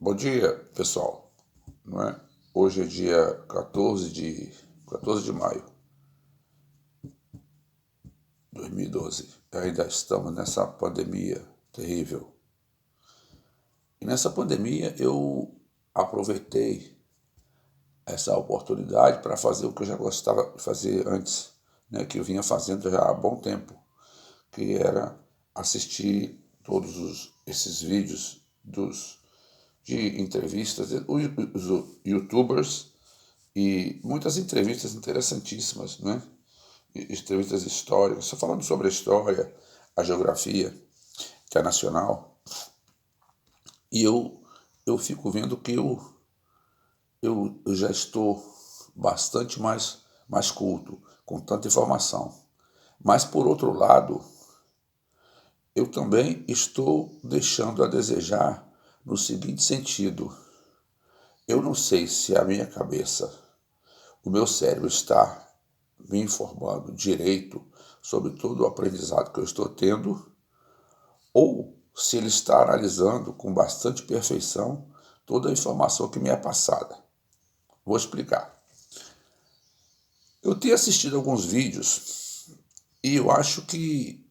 Bom dia, pessoal. Não é? Hoje é dia 14 de maio de 2012. Ainda estamos nessa pandemia terrível. E nessa pandemia eu aproveitei essa oportunidade para fazer o que eu já gostava de fazer antes, né? Que eu vinha fazendo já há bom tempo, que era assistir esses vídeos de entrevistas, os youtubers e muitas entrevistas interessantíssimas, né? Entrevistas históricas, só falando sobre a história, a geografia, que é nacional. E eu fico vendo que eu já estou bastante mais culto, com tanta informação. Mas, por outro lado, eu também estou deixando a desejar no seguinte sentido. Eu não sei se a minha cabeça, o meu cérebro está me informando direito sobre todo o aprendizado que eu estou tendo, ou se ele está analisando com bastante perfeição toda a informação que me é passada. Vou explicar. Eu tenho assistido alguns vídeos e eu acho que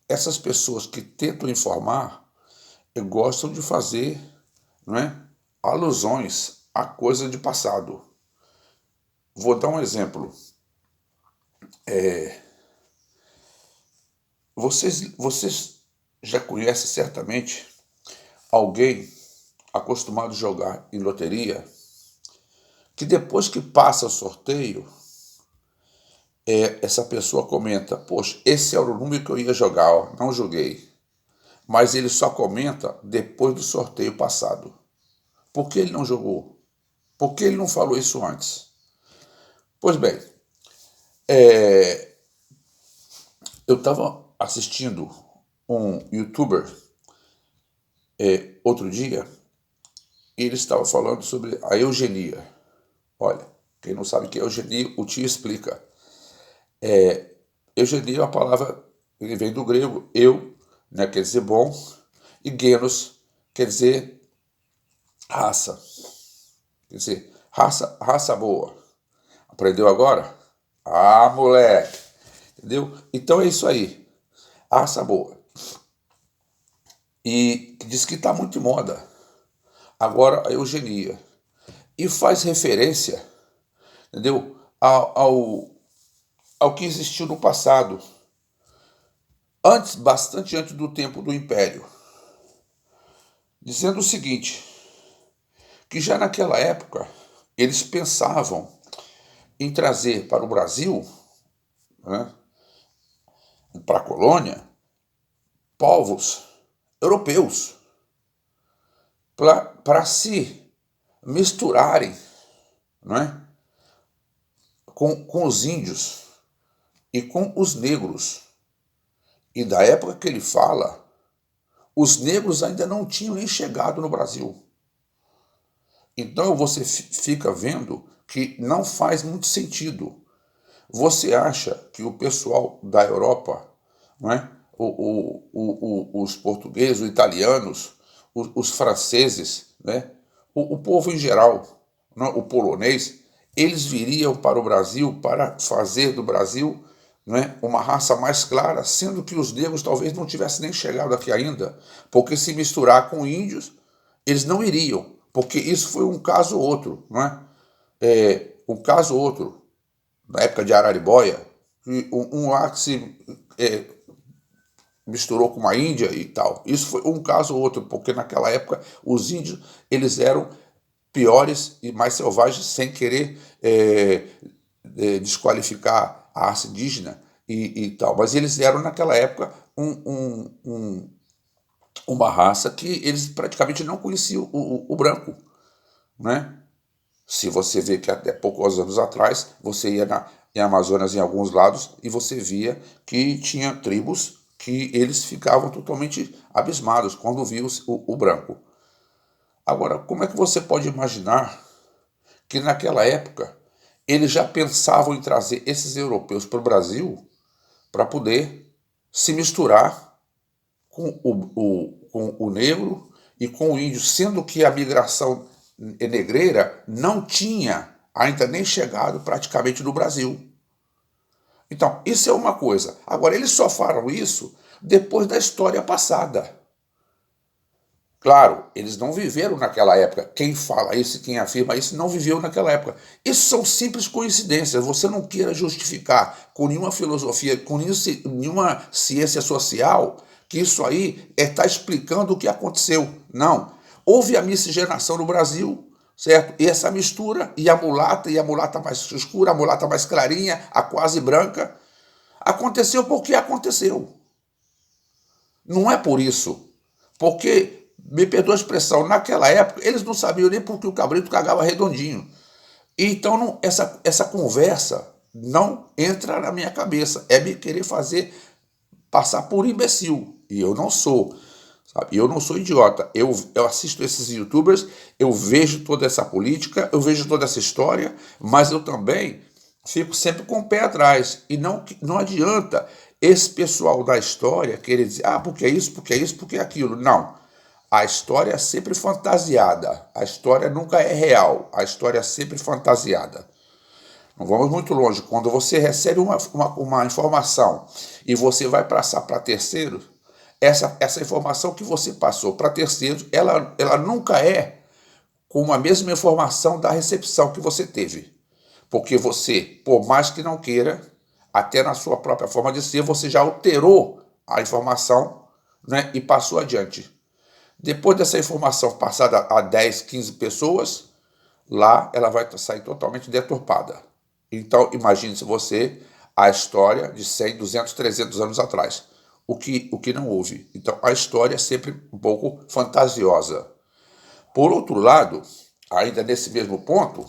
essas pessoas que tentam informar gostam de fazer, não é, alusões a coisa de passado. Vou dar um exemplo. Vocês já conhecem certamente alguém acostumado a jogar em loteria que depois que passa o sorteio, essa pessoa comenta: poxa, esse era o número que eu ia jogar, ó, não joguei. Mas ele só comenta depois do sorteio passado. Por que ele não jogou? Por que ele não falou isso antes? Pois bem, eu estava assistindo um youtuber outro dia e ele estava falando sobre a eugenia. Olha, quem não sabe o que é eugenia, o tio explica. Eugenia é uma palavra que vem do grego eu, né, quer dizer bom, e genos quer dizer raça. Quer dizer, raça boa. Aprendeu agora? Ah, moleque! Entendeu? Então é isso aí. Raça boa. E diz que está muito em moda agora a eugenia. E faz referência, entendeu? Ao que existiu no passado. Bastante antes do tempo do Império. Dizendo o seguinte, que já naquela época eles pensavam em trazer para o Brasil, né, para a colônia, povos europeus para se misturarem, não é, com os índios e com os negros. E da época que ele fala, os negros ainda não tinham nem chegado no Brasil. Então você fica vendo que não faz muito sentido. Você acha que o pessoal da Europa, não é? Os portugueses, os italianos, os franceses, né? O povo em geral, não é? O polonês, eles viriam para o Brasil para fazer do Brasil, não é, uma raça mais clara, sendo que os negros talvez não tivessem nem chegado aqui ainda, porque se misturar com índios, eles não iriam, porque isso foi um caso ou outro, não é? Um caso ou outro, na época de Araribóia, um lá que se misturou com uma Índia e tal. Isso foi um caso ou outro, porque naquela época os índios eles eram piores e mais selvagens, sem querer desqualificar a raça indígena e tal. Mas eles eram naquela época uma raça que eles praticamente não conheciam o branco, né? Se você vê que até poucos anos atrás, você ia em Amazonas, em alguns lados, e você via que tinha tribos que eles ficavam totalmente abismados quando viam o branco. Agora, como é que você pode imaginar que naquela época eles já pensavam em trazer esses europeus para o Brasil para poder se misturar com o negro e com o índio, sendo que a migração negreira não tinha ainda nem chegado praticamente no Brasil. Então, isso é uma coisa. Agora, eles só falam isso depois da história passada. Claro, eles não viveram naquela época. Quem fala isso e quem afirma isso não viveu naquela época. Isso são simples coincidências. Você não queira justificar com nenhuma filosofia, com nenhuma ciência social, que isso aí está explicando o que aconteceu. Não. Houve a miscigenação no Brasil, certo? E essa mistura, e a mulata mais escura, a mulata mais clarinha, a quase branca, aconteceu porque aconteceu. Não é por isso. Porque, me perdoa a expressão, naquela época eles não sabiam nem por que o cabrito cagava redondinho. Então essa conversa não entra na minha cabeça. É me querer fazer passar por imbecil. E eu não sou. Sabe? Eu não sou idiota. Eu assisto esses youtubers, eu vejo toda essa política, eu vejo toda essa história, mas eu também fico sempre com o pé atrás. E não adianta esse pessoal da história querer dizer, porque é isso, porque é isso, porque é aquilo. Não. A história é sempre fantasiada. A história nunca é real. A história é sempre fantasiada. Não vamos muito longe. Quando você recebe uma informação e você vai passar para terceiros, essa informação que você passou para terceiros, ela nunca é com a mesma informação da recepção que você teve. Porque você, por mais que não queira, até na sua própria forma de ser, você já alterou a informação, né, e passou adiante. Depois dessa informação passada a 10, 15 pessoas, lá ela vai sair totalmente deturpada. Então, imagine-se você a história de 100, 200, 300 anos atrás. O que não houve. Então, a história é sempre um pouco fantasiosa. Por outro lado, ainda nesse mesmo ponto,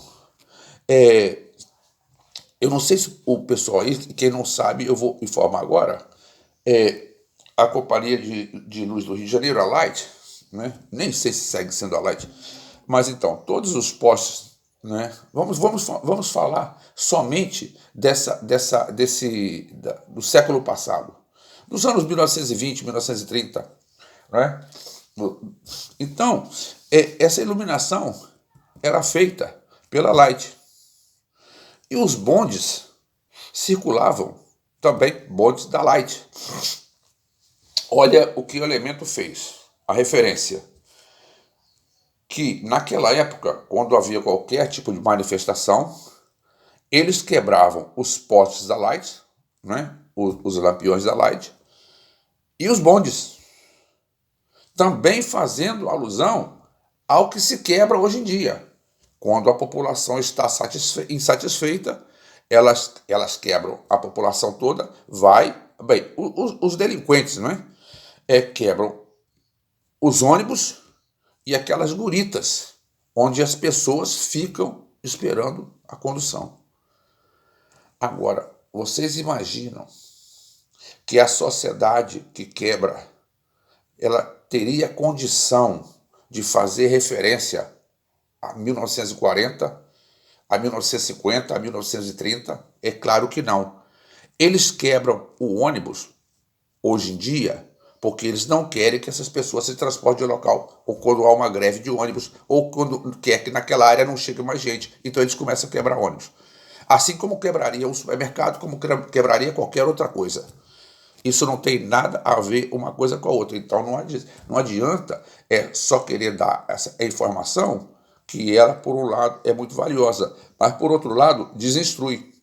eu não sei se o pessoal aí, quem não sabe, eu vou informar agora, a Companhia de Luz do Rio de Janeiro, a Light, né? Nem sei se segue sendo a Light, mas então, todos os postes, né? Vamos falar somente do século passado, dos anos 1920, 1930, né? Então, essa iluminação era feita pela Light. E os bondes circulavam também, bondes da Light. Olha o que o elemento fez. A referência. Que naquela época, quando havia qualquer tipo de manifestação, eles quebravam os postes da Light, né? Os lampiões da Light, e os bondes. Também fazendo alusão ao que se quebra hoje em dia. Quando a população está insatisfeita, elas quebram a população toda, Bem, os delinquentes, não é? Quebram os ônibus e aquelas guritas, onde as pessoas ficam esperando a condução. Agora, vocês imaginam que a sociedade que quebra, ela teria condição de fazer referência a 1940, a 1950, a 1930? É claro que não. Eles quebram o ônibus, hoje em dia, porque eles não querem que essas pessoas se transportem de local, ou quando há uma greve de ônibus, ou quando quer que naquela área não chegue mais gente. Então eles começam a quebrar ônibus. Assim como quebraria um supermercado, como quebraria qualquer outra coisa. Isso não tem nada a ver uma coisa com a outra. Então não adianta só querer dar essa informação, que ela, por um lado, é muito valiosa, mas, por outro lado, desinstrui.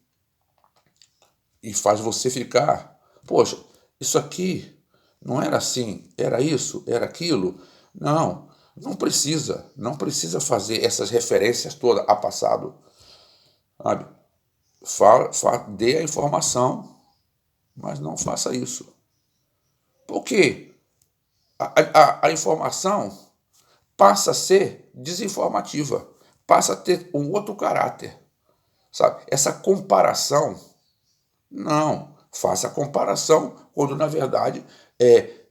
E faz você ficar, poxa, isso aqui não era assim, era isso, era aquilo. Não precisa fazer essas referências todas a passado. Sabe? Dê a informação, mas não faça isso. Por quê? A informação passa a ser desinformativa, passa a ter um outro caráter, sabe? Essa comparação, não, faça a comparação quando na verdade é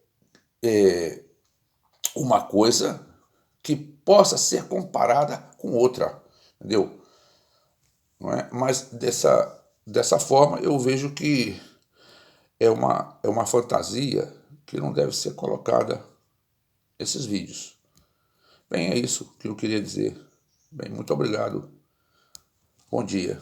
uma coisa que possa ser comparada com outra, entendeu? Não é? Mas dessa forma eu vejo que é uma fantasia que não deve ser colocada nesses vídeos. Bem, é isso que eu queria dizer. Bem, muito obrigado. Bom dia.